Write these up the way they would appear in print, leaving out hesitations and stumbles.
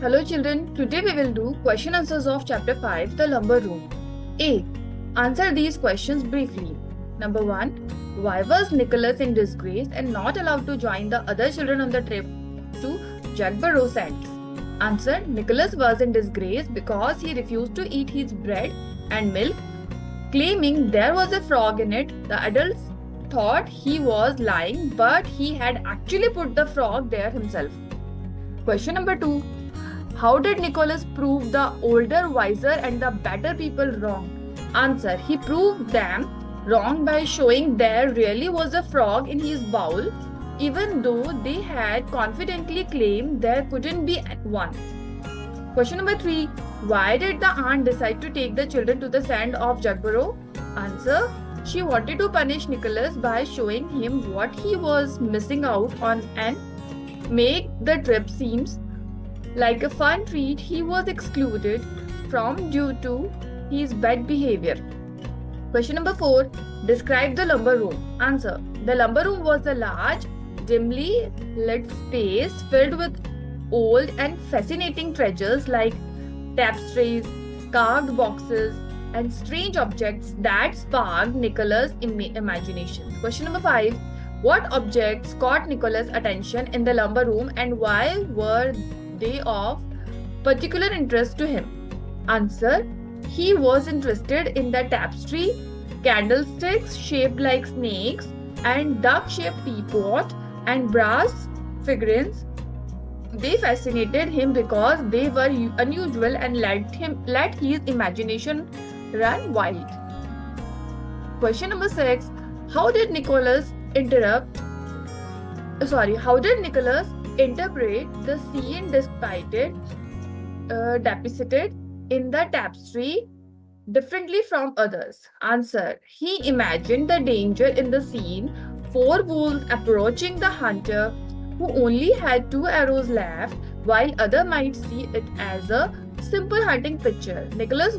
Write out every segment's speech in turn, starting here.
Hello children, today we will do question answers of chapter 5, the lumber room. A. Answer these questions briefly. Number 1. Why was Nicholas in disgrace and not allowed to join the other children on the trip to Jagborough Sands? Answer. Nicholas was in disgrace because he refused to eat his bread and milk, claiming there was a frog in it. The adults thought he was lying, but he had actually put the frog there himself. Question number 2. How did Nicholas prove the older, wiser, and the better people wrong? Answer. He proved them wrong by showing there really was a frog in his bowl, even though they had confidently claimed there couldn't be one. Question number 3. Why did the aunt decide to take the children to the sand of Jagborough? Answer. She wanted to punish Nicholas by showing him what he was missing out on and make the trip seems like a fun treat he was excluded from due to his bad behavior. Question number 4. Describe the lumber room. Answer. The lumber room was a large, dimly lit space filled with old and fascinating treasures like tapestries, carved boxes, and strange objects that sparked Nicholas' imagination. Question number 5. What objects caught Nicholas' attention in the lumber room and why were they of particular interest to him? Answer. He was interested in the tapestry, candlesticks shaped like snakes, and duck-shaped teapot and brass figurines. They fascinated him because they were unusual and let his imagination run wild. Question number 6. How did Nicholas interpret the scene depicted in the tapestry differently from others? Answer. He imagined the danger in the scene, 4 wolves approaching the hunter who only had 2 arrows left, while others might see it as a simple hunting picture. Nicholas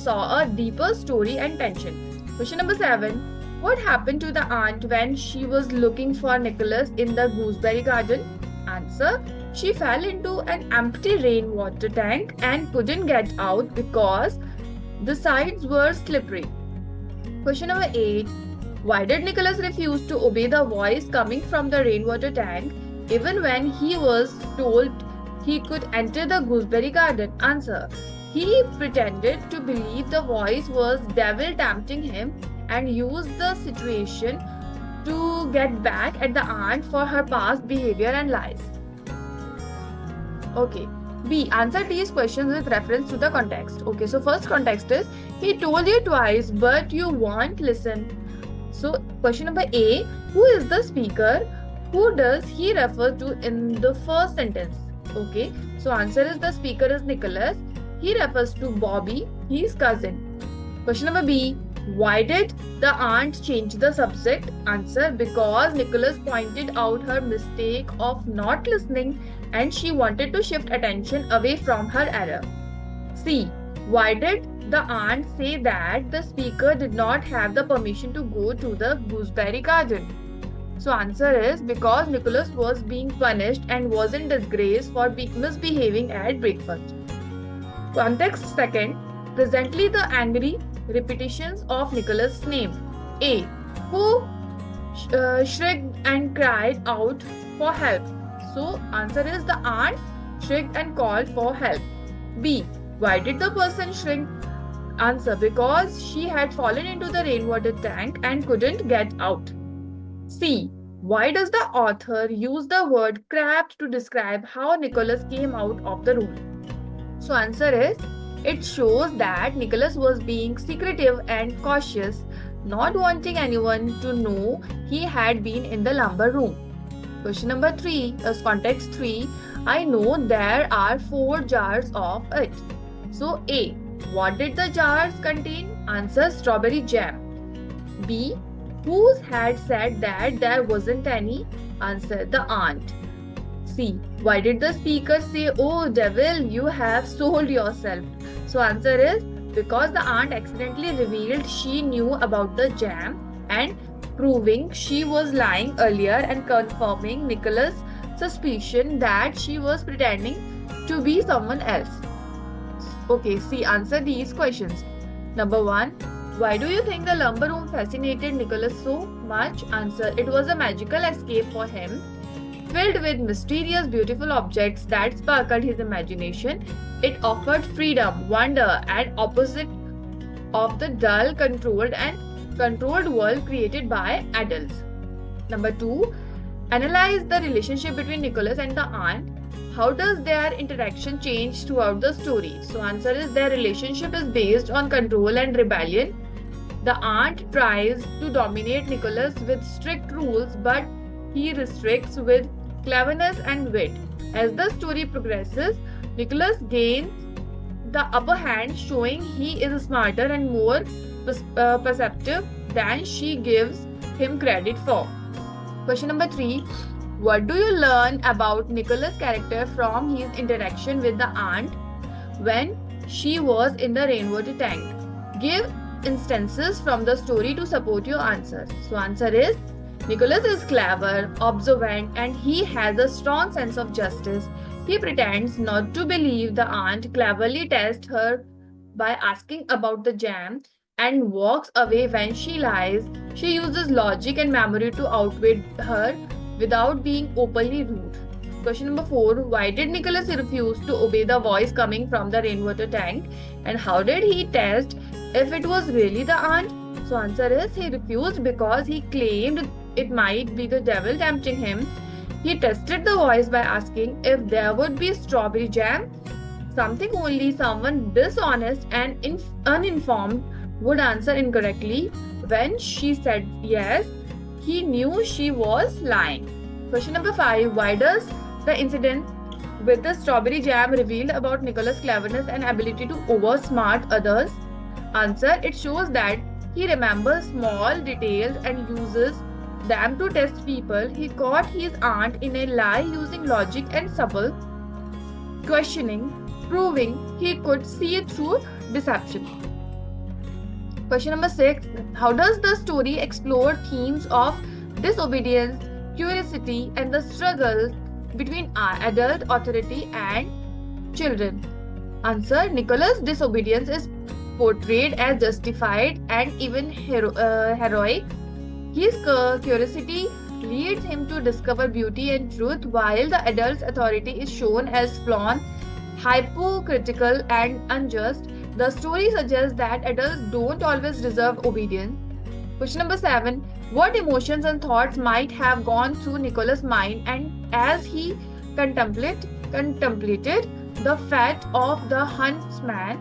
saw a deeper story and tension. Question number 7. What happened to the aunt when she was looking for Nicholas in the gooseberry garden? Answer. She fell into an empty rainwater tank and couldn't get out because the sides were slippery. Question number 8. Why did Nicholas refuse to obey the voice coming from the rainwater tank even when he was told he could enter the gooseberry garden? Answer. He pretended to believe the voice was devil tempting him and used the situation to get back at the aunt for her past behavior and lies. Okay. B. Answer these questions with reference to the context. Okay, so first context is, he told you twice but you won't listen. So question number A. Who is the speaker? Who does he refer to in the first sentence? Okay, so answer is the speaker is Nicholas. He refers to Bobby, his cousin. Question number B. Why did the aunt change the subject? Answer. Because Nicholas pointed out her mistake of not listening and she wanted to shift attention away from her error. C. Why did the aunt say that the speaker did not have the permission to go to the gooseberry garden? So answer is because Nicholas was being punished and was in disgrace for misbehaving at breakfast. Context second. Presently the angry repetitions of Nicholas' name. A. Who shrieked and cried out for help? So answer is the aunt shrieked and called for help. B. Why did the person shrink? Answer. Because she had fallen into the rainwater tank and couldn't get out. C. Why does the author use the word crabbed to describe how Nicholas came out of the room? So answer is, it shows that Nicholas was being secretive and cautious, not wanting anyone to know he had been in the lumber room. Question number 3, context 3. I know there are 4 jars of it. So A. What did the jars contain? Answer. Strawberry jam. B. Who had said that there wasn't any? Answer. The aunt. C. Why did the speaker say, "Oh devil, you have sold yourself"? So answer is because the aunt accidentally revealed she knew about the jam and proving she was lying earlier and confirming Nicholas' suspicion that she was pretending to be someone else? Okay, see, answer these questions. Number 1. Why do you think the lumber room fascinated Nicholas so much? Answer. It was a magical escape for him, filled with mysterious, beautiful objects that sparkled his imagination. It offered freedom, wonder, and opposite of the dull, controlled world created by adults. Number 2. Analyze the relationship between Nicholas and the aunt. How does their interaction change throughout the story? So answer is their relationship is based on control and rebellion. The aunt tries to dominate Nicholas with strict rules, but he restricts with cleverness and wit. As the story progresses, Nicholas gains the upper hand, showing he is smarter and more perceptive than she gives him credit for. Question number 3. What do you learn about Nicholas' character from his interaction with the aunt when she was in the rainwater tank? Give instances from the story to support your answer. So answer is Nicholas is clever, observant, and he has a strong sense of justice. He pretends not to believe the aunt cleverly tests her by asking about the jam and walks away when she lies. She uses logic and memory to outwit her without being openly rude. Question number 4. Why did Nicholas refuse to obey the voice coming from the rainwater tank? And how did he test if it was really the aunt? So answer is he refused because he claimed it might be the devil tempting him. He tested the voice by asking if there would be strawberry jam, something only someone dishonest and uninformed would answer incorrectly. When she said yes, he knew she was lying. Question number 5. Why does the incident with the strawberry jam reveal about Nicholas' cleverness and ability to oversmart others? Answer. It shows that he remembers small details and uses them to test people. He caught his aunt in a lie using logic and subtle questioning, proving he could see through deception. Question number 6. How does the story explore themes of disobedience, curiosity, and the struggle between adult authority and children? Answer. Nicholas' disobedience is portrayed as justified and even heroic. His curiosity leads him to discover beauty and truth, while the adult's authority is shown as flawed, hypocritical, and unjust. The story suggests that adults don't always deserve obedience. Question number 7. What emotions and thoughts might have gone through Nicholas' mind and as he contemplated the fate of the huntsman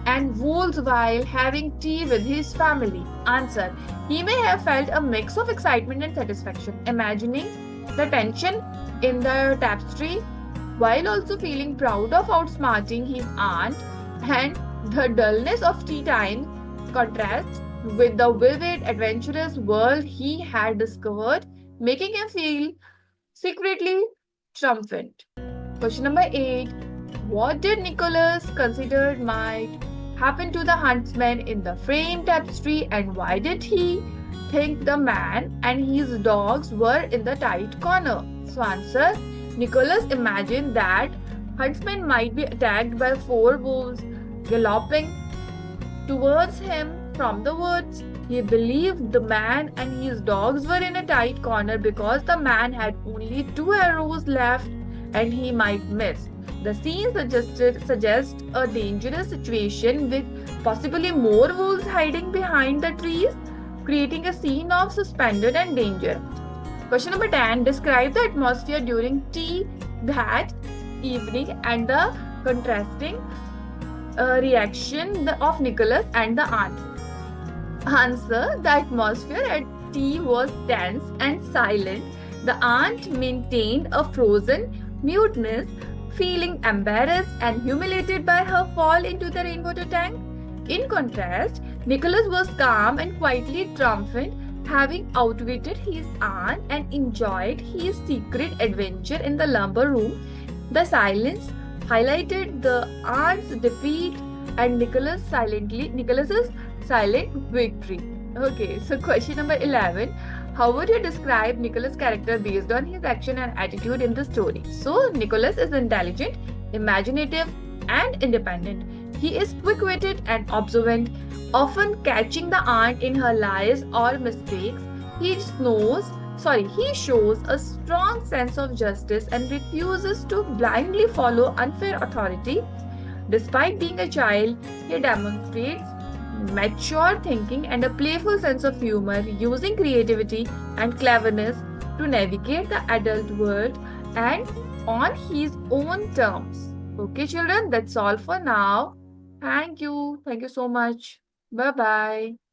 and wolves while having tea with his family? Answer. He may have felt a mix of excitement and satisfaction, imagining the tension in the tapestry while also feeling proud of outsmarting his aunt, and the dullness of tea time contrasts with the vivid, adventurous world he had discovered, making him feel secretly triumphant. Question number 8. What did Nicholas consider might happen to the huntsman in the framed tapestry, and why did he think the man and his dogs were in the tight corner? So answer. Nicholas imagined that huntsman might be attacked by 4 wolves galloping towards him from the woods. He believed the man and his dogs were in a tight corner because the man had only 2 arrows left and he might miss. The scene suggests a dangerous situation with possibly more wolves hiding behind the trees, creating a scene of suspense and danger. Question number 10. Describe the atmosphere during tea that evening and the contrasting reaction of Nicholas and the aunt. Answer. The atmosphere at tea was tense and silent. The aunt maintained a frozen muteness, feeling embarrassed and humiliated by her fall into the rainwater tank. In contrast, Nicholas was calm and quietly triumphant, having outwitted his aunt and enjoyed his secret adventure in the lumber room. The silence highlighted the aunt's defeat and Nicholas's silent victory. Okay, so question number 11. How would you describe Nicholas' character based on his action and attitude in the story? So, Nicholas is intelligent, imaginative, and independent. He is quick-witted and observant, often catching the aunt in her lies or mistakes. He shows a strong sense of justice and refuses to blindly follow unfair authority. Despite being a child, he demonstrates mature thinking and a playful sense of humor, using creativity and cleverness to navigate the adult world and on his own terms. Okay, children, that's all for now. Thank you. Thank you so much. Bye bye.